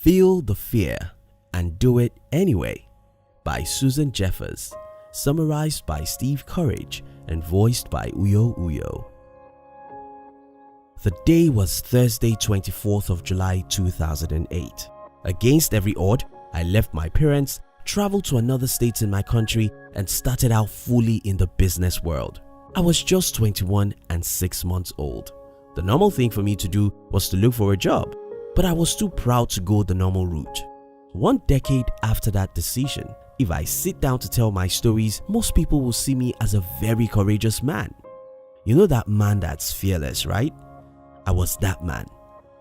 Feel the Fear and Do It Anyway by Susan Jeffers, summarized by Steve Courage and voiced by Uyo Uyo. The day was Thursday, 24th of July 2008. Against every odd, I left my parents, traveled to another state in my country and started out fully in the business world. I was just 21 and 6 months old. The normal thing for me to do was to look for a job, but I was too proud to go the normal route. 1 decade after that decision, if I sit down to tell my stories, most people will see me as a very courageous man. You know that man that's fearless, right? I was that man,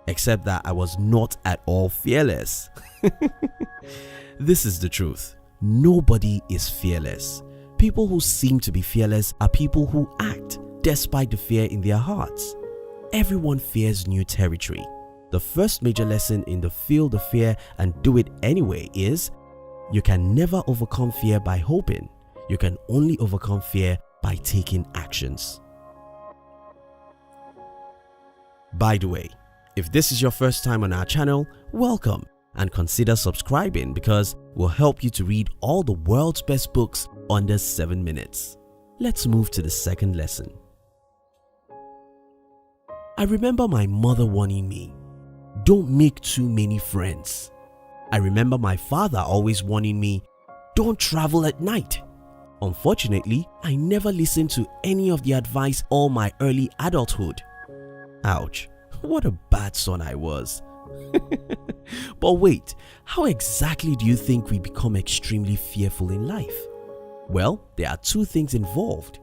except that I was not at all fearless. This is the truth. Nobody is fearless. People who seem to be fearless are people who act despite the fear in their hearts. Everyone fears new territory. The first major lesson in the Feel the Fear and Do It Anyway is you can never overcome fear by hoping. You can only overcome fear by taking actions. By the way, if this is your first time on our channel, welcome and consider subscribing because we'll help you to read all the world's best books under 7 minutes. Let's move to the second lesson. I remember my mother warning me, don't make too many friends. I remember my father always warning me, don't travel at night. Unfortunately, I never listened to any of the advice all my early adulthood. Ouch, what a bad son I was. But wait, how exactly do you think we become extremely fearful in life? Well, there are 2 things involved.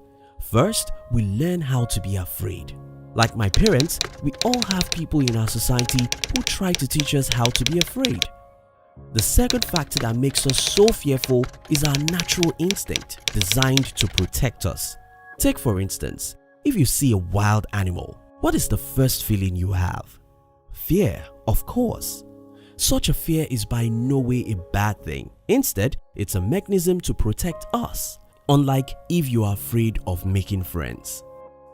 First, we learn how to be afraid. Like my parents, we all have people in our society who try to teach us how to be afraid. The second factor that makes us so fearful is our natural instinct designed to protect us. Take for instance, if you see a wild animal, what is the first feeling you have? Fear, of course. Such a fear is by no way a bad thing. Instead, it's a mechanism to protect us, unlike if you are afraid of making friends.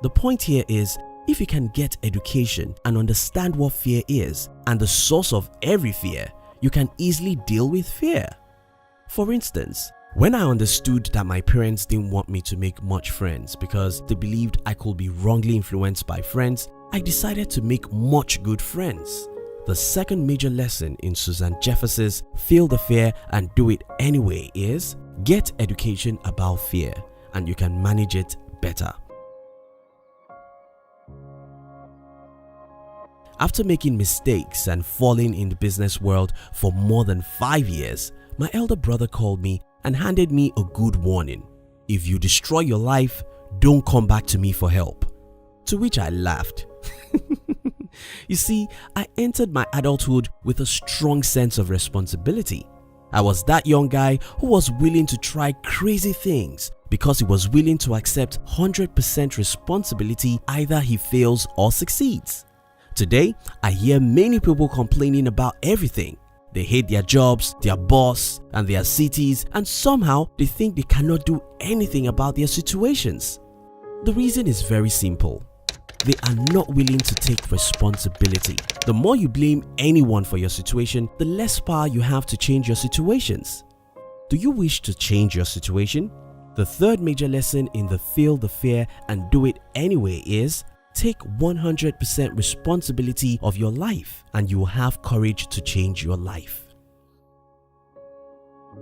The point here is, if you can get education and understand what fear is and the source of every fear, you can easily deal with fear. For instance, when I understood that my parents didn't want me to make much friends because they believed I could be wrongly influenced by friends, I decided to make much good friends. The second major lesson in Susan Jeffers' Feel the Fear and Do It Anyway is get education about fear and you can manage it better. After making mistakes and falling in the business world for more than 5 years, my elder brother called me and handed me a good warning. If you destroy your life, don't come back to me for help. To which I laughed. You see, I entered my adulthood with a strong sense of responsibility. I was that young guy who was willing to try crazy things because he was willing to accept 100% responsibility either he fails or succeeds. Today, I hear many people complaining about everything. They hate their jobs, their boss, and their cities, and somehow they think they cannot do anything about their situations. The reason is very simple. They are not willing to take responsibility. The more you blame anyone for your situation, the less power you have to change your situations. Do you wish to change your situation? The third major lesson in the Feel the Fear and Do It Anyway is take 100% responsibility of your life and you will have courage to change your life.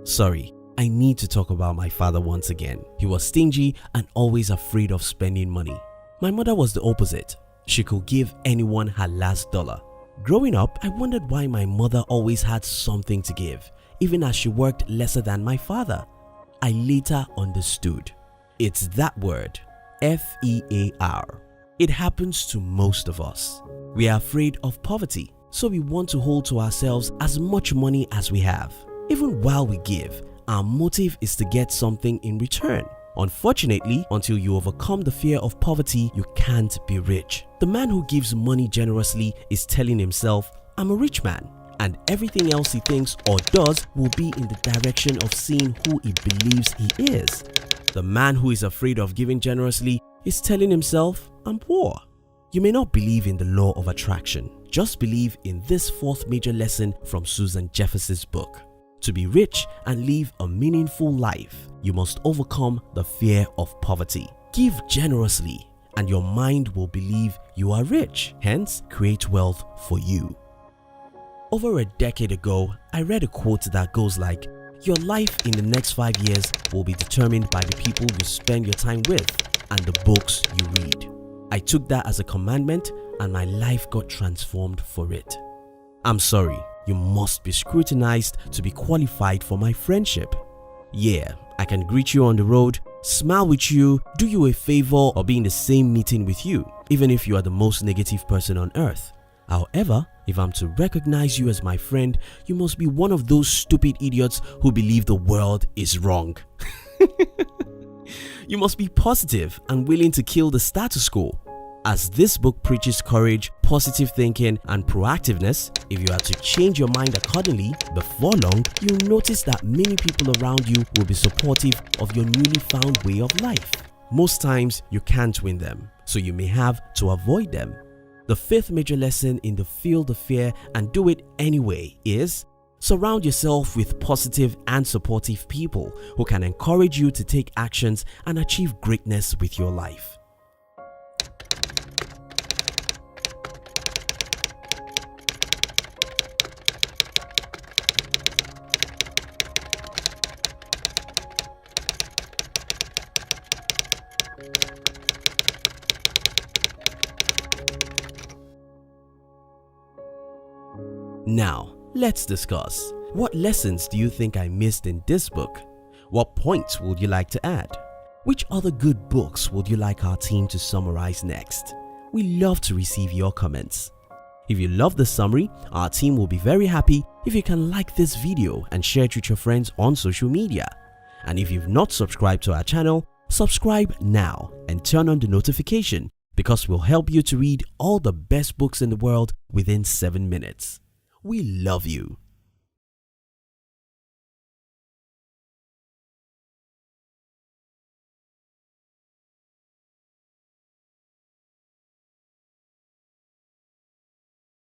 Sorry, I need to talk about my father once again. He was stingy and always afraid of spending money. My mother was the opposite. She could give anyone her last dollar. Growing up, I wondered why my mother always had something to give, even as she worked lesser than my father. I later understood. It's that word, F-E-A-R. It happens to most of us. We are afraid of poverty, so we want to hold to ourselves as much money as we have. Even while we give, our motive is to get something in return. Unfortunately, until you overcome the fear of poverty, you can't be rich. The man who gives money generously is telling himself, I'm a rich man, and everything else he thinks or does will be in the direction of seeing who he believes he is. The man who is afraid of giving generously is telling himself, I'm poor. You may not believe in the law of attraction. just believe in this fourth major lesson from Susan Jeffers' book. To be rich and live a meaningful life, you must overcome the fear of poverty. Give generously and your mind will believe you are rich, hence create wealth for you. Over a decade ago, I read a quote that goes like, "Your life in the next 5 years will be determined by the people you spend your time with and the books you read." I took that as a commandment and my life got transformed for it. I'm sorry, you must be scrutinized to be qualified for my friendship. Yeah, I can greet you on the road, smile with you, do you a favor, or be in the same meeting with you, even if you are the most negative person on earth. However, if I'm to recognize you as my friend, you must be one of those stupid idiots who believe the world is wrong. You must be positive and willing to kill the status quo. As this book preaches courage, positive thinking, and proactiveness, if you are to change your mind accordingly, before long, you'll notice that many people around you will be supportive of your newly found way of life. Most times, you can't win them, so you may have to avoid them. The fifth major lesson in the Feel the Fear and Do It Anyway is surround yourself with positive and supportive people who can encourage you to take actions and achieve greatness with your life. Now, let's discuss. What lessons do you think I missed in this book? What points would you like to add? Which other good books would you like our team to summarize next? We love to receive your comments. If you love the summary, our team will be very happy if you can like this video and share it with your friends on social media. And if you've not subscribed to our channel, subscribe now and turn on the notification because we'll help you to read all the best books in the world within 7 minutes. We love you.